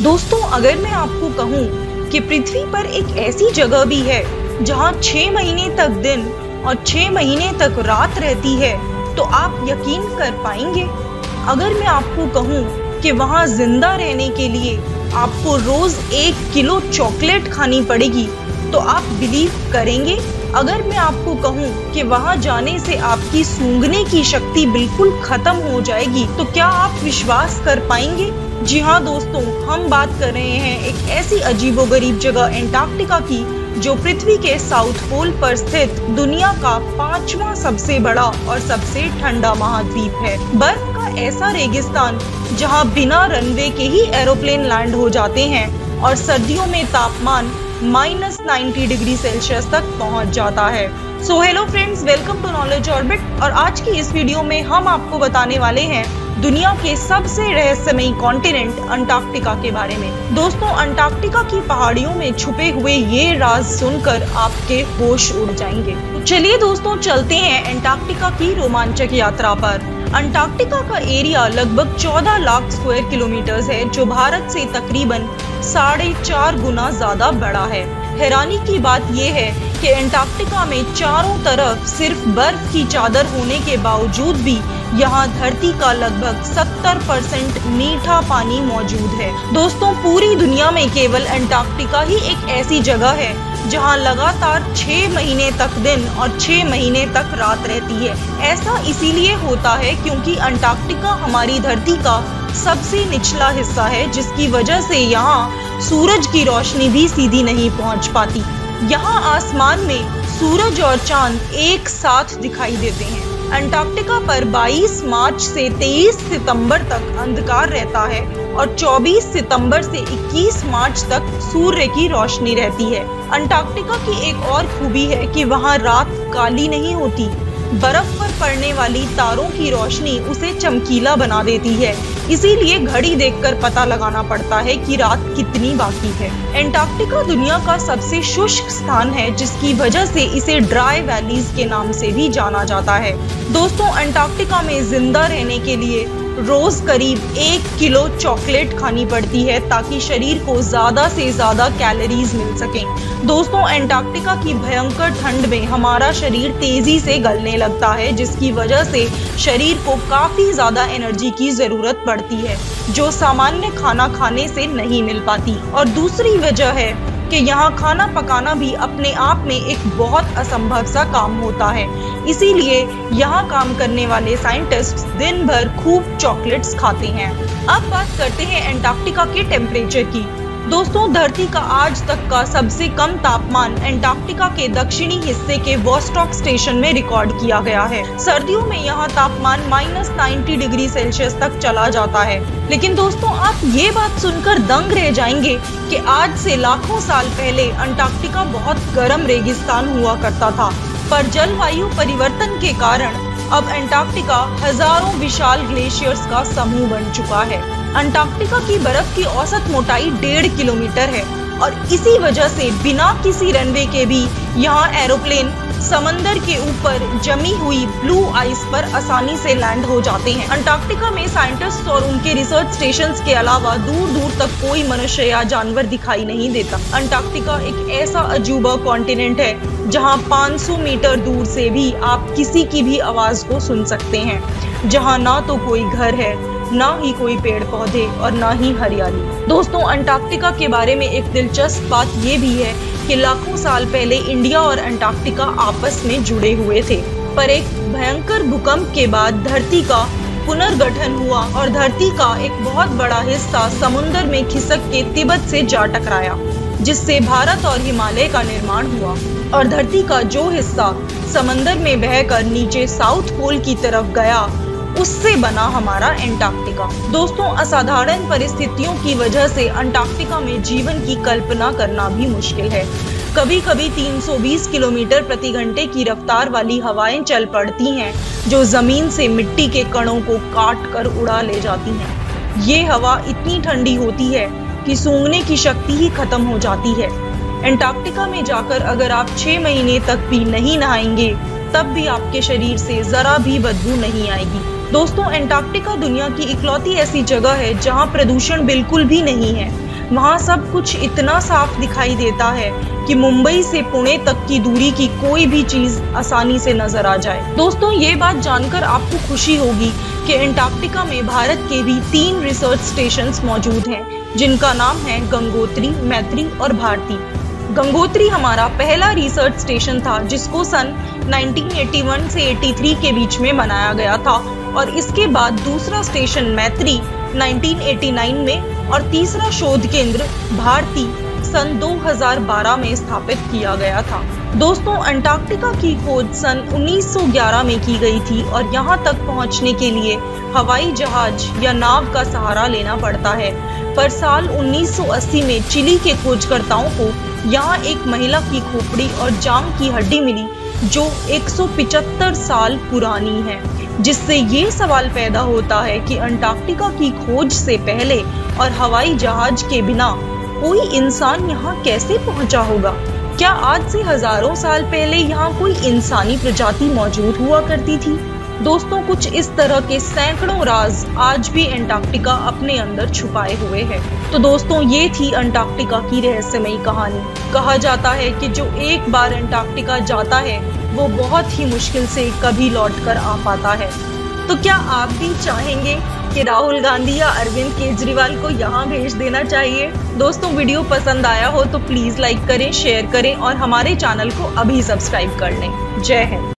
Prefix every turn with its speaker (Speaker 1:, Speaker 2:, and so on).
Speaker 1: दोस्तों, अगर मैं आपको कहूँ कि पृथ्वी पर एक ऐसी जगह भी है जहाँ 6 महीने तक दिन और 6 महीने तक रात रहती है, तो आप यकीन कर पाएंगे? अगर मैं आपको कहूँ कि वहाँ जिंदा रहने के लिए आपको रोज 1 किलो चॉकलेट खानी पड़ेगी, तो आप बिलीव करेंगे? अगर मैं आपको कहूँ कि वहाँ जाने से आपकी सूंघने की शक्ति बिल्कुल खत्म हो जाएगी, तो क्या आप विश्वास कर पाएंगे? जी हाँ दोस्तों, हम बात कर रहे हैं एक ऐसी अजीबोगरीब जगह एंटार्क्टिका की, जो पृथ्वी के साउथ पोल पर स्थित दुनिया का 5वां सबसे बड़ा और सबसे ठंडा महाद्वीप है। बर्फ का ऐसा रेगिस्तान जहाँ बिना रनवे के ही एरोप्लेन लैंड हो जाते हैं और सर्दियों में तापमान -90 डिग्री सेल्सियस तक पहुंच जाता है। So hello friends, welcome to Knowledge Orbit. और आज की इस वीडियो में हम आपको बताने वाले हैं दुनिया के सबसे रहस्यमयी कॉन्टिनेंट अंटार्कटिका के बारे में। दोस्तों, अंटार्कटिका की पहाड़ियों में छुपे हुए ये राज सुनकर आपके होश उड़ जाएंगे। तो चलिए दोस्तों, चलते हैं अंटार्कटिका की रोमांचक यात्रा पर। अंटार्कटिका का एरिया लगभग 14 लाख स्क्वायर किलोमीटर है, जो भारत से तकरीबन 4.5 गुना ज्यादा बड़ा है। हैरानी की बात यह है कि अंटार्कटिका में चारों तरफ सिर्फ बर्फ की चादर होने के बावजूद भी यहाँ धरती का लगभग 70% मीठा पानी मौजूद है। दोस्तों, पूरी दुनिया में केवल अंटार्कटिका ही एक ऐसी जगह है जहाँ लगातार 6 महीने तक दिन और 6 महीने तक रात रहती है। ऐसा इसीलिए होता है क्योंकि अंटार्कटिका हमारी धरती का सबसे निचला हिस्सा है, जिसकी वजह से यहाँ सूरज की रोशनी भी सीधी नहीं पहुँच पाती। यहाँ आसमान में सूरज और चांद एक साथ दिखाई देते हैं। अंटार्कटिका पर 22 मार्च से 23 सितंबर तक अंधकार रहता है और 24 सितंबर से 21 मार्च तक सूर्य की रोशनी रहती है। अंटार्कटिका की एक और खूबी है कि वहाँ रात काली नहीं होती। बर्फ पर पड़ने वाली तारों की रोशनी उसे चमकीला बना देती है, इसीलिए घड़ी देखकर पता लगाना पड़ता है कि रात कितनी बाकी है। अंटार्कटिका दुनिया का सबसे शुष्क स्थान है, जिसकी वजह से इसे ड्राई वैलीज के नाम से भी जाना जाता है। दोस्तों, अंटार्कटिका में जिंदा रहने के लिए रोज करीब 1 किलो चॉकलेट खानी पड़ती है, ताकि शरीर को ज्यादा से ज्यादा कैलोरीज मिल सकें। दोस्तों, अंटार्कटिका की भयंकर ठंड में हमारा शरीर तेजी से गलने लगता है, जिसकी वजह से शरीर को काफी ज्यादा एनर्जी की जरूरत पड़ती है, जो सामान्य खाना खाने से नहीं मिल पाती। और दूसरी वजह है कि यहाँ खाना पकाना भी अपने आप में एक बहुत असंभव सा काम होता है, इसीलिए यहाँ काम करने वाले साइंटिस्ट दिन भर खूब चॉकलेट्स खाते हैं। अब बात करते हैं अंटार्कटिका के टेम्परेचर की। दोस्तों, धरती का आज तक का सबसे कम तापमान अंटार्कटिका के दक्षिणी हिस्से के वोस्टॉक स्टेशन में रिकॉर्ड किया गया है। सर्दियों में यहाँ तापमान -90 डिग्री सेल्सियस तक चला जाता है। लेकिन दोस्तों, आप ये बात सुनकर दंग रह जाएंगे कि आज से लाखों साल पहले अंटार्कटिका बहुत गर्म रेगिस्तान हुआ करता था, पर जलवायु परिवर्तन के कारण अब अंटार्कटिका हजारों विशाल ग्लेशियर्स का समूह बन चुका है। अंटार्कटिका की बर्फ की औसत मोटाई 1.5 किलोमीटर है और इसी वजह से बिना किसी रनवे के भी यहाँ एरोप्लेन समंदर के ऊपर जमी हुई ब्लू आइस पर आसानी से लैंड हो जाते हैं। अंटार्कटिका में साइंटिस्ट और उनके रिसर्च स्टेशंस के अलावा दूर दूर तक कोई मनुष्य या जानवर दिखाई नहीं देता। अंटार्कटिका एक ऐसा अजूबा कॉन्टिनेंट है जहां 500 मीटर दूर से भी आप किसी की भी आवाज को सुन सकते हैं, जहां ना तो कोई घर है, ना ही कोई पेड़ पौधे और ना ही हरियाली। दोस्तों, अंटार्कटिका के बारे में एक दिलचस्प बात ये भी है कि लाखों साल पहले इंडिया और अंटार्कटिका आपस में जुड़े हुए थे, पर एक भयंकर भूकंप के बाद धरती का पुनर्गठन हुआ और धरती का एक बहुत बड़ा हिस्सा समुद्र में खिसक के तिब्बत से जा टकराया, जिससे भारत और हिमालय का निर्माण हुआ और धरती का जो हिस्सा समंदर में बहकर नीचे साउथ पोल की तरफ गया, उससे बना हमारा अंटार्कटिका। दोस्तों, असाधारण परिस्थितियों की वजह से अंटार्कटिका में जीवन की कल्पना करना भी मुश्किल है। कभी कभी 320 किलोमीटर प्रति घंटे की रफ्तार वाली हवाएं चल पड़ती हैं, जो जमीन से मिट्टी के कणों को काट कर उड़ा ले जाती हैं। ये हवा इतनी ठंडी होती है कि सूंघने की शक्ति ही खत्म हो जाती है। अंटार्कटिका में जाकर अगर आप 6 महीने तक भी नहीं नहाएंगे, तब भी आपके शरीर से जरा भी बदबू नहीं आएगी। दोस्तों, अंटार्कटिका दुनिया की इकलौती ऐसी जगह है जहां प्रदूषण बिल्कुल भी नहीं है। वहाँ सब कुछ इतना साफ दिखाई देता है कि मुंबई से पुणे तक की दूरी की कोई भी चीज आसानी से नजर आ जाए। दोस्तों, ये बात जानकर आपको खुशी होगी कि अंटार्कटिका में भारत के भी 3 रिसर्च स्टेशंस मौजूद हैं, जिनका नाम है गंगोत्री, मैत्री और भारती। गंगोत्री हमारा पहला रिसर्च स्टेशन था, जिसको सन 1981 से 83 के बीच में बनाया गया था, और इसके बाद दूसरा स्टेशन मैत्री 1989 में और तीसरा शोध केंद्र भारती सन 2012 में स्थापित किया गया था। दोस्तों, अंटार्कटिका की खोज सन 1911 में की गई थी और यहाँ तक पहुँचने के लिए हवाई जहाज या नाव का सहारा लेना पड़ता है। पर साल 1980 में चिली के खोजकर्ताओं को यहाँ एक महिला की खोपड़ी और जांघ की हड्डी मिली, जो 175 साल पुरानी है, जिससे ये सवाल पैदा होता है कि अंटार्कटिका की खोज से पहले और हवाई जहाज के बिना कोई इंसान यहाँ कैसे पहुंचा होगा। क्या आज से हजारों साल पहले यहाँ कोई इंसानी प्रजाति मौजूद हुआ करती थी? दोस्तों, कुछ इस तरह के सैकड़ों राज आज भी अंटार्कटिका अपने अंदर छुपाए हुए है। तो दोस्तों, ये थी अंटार्कटिका की रहस्यमयी कहानी। कहा जाता है कि जो एक बार अंटार्कटिका जाता है वो बहुत ही मुश्किल से कभी लौट कर आ पाता है। तो क्या आप भी चाहेंगे कि राहुल गांधी या अरविंद केजरीवाल को यहाँ भेज देना चाहिए? दोस्तों, वीडियो पसंद आया हो तो प्लीज लाइक करें, शेयर करें और हमारे चैनल को अभी सब्सक्राइब कर लें। जय हिंद।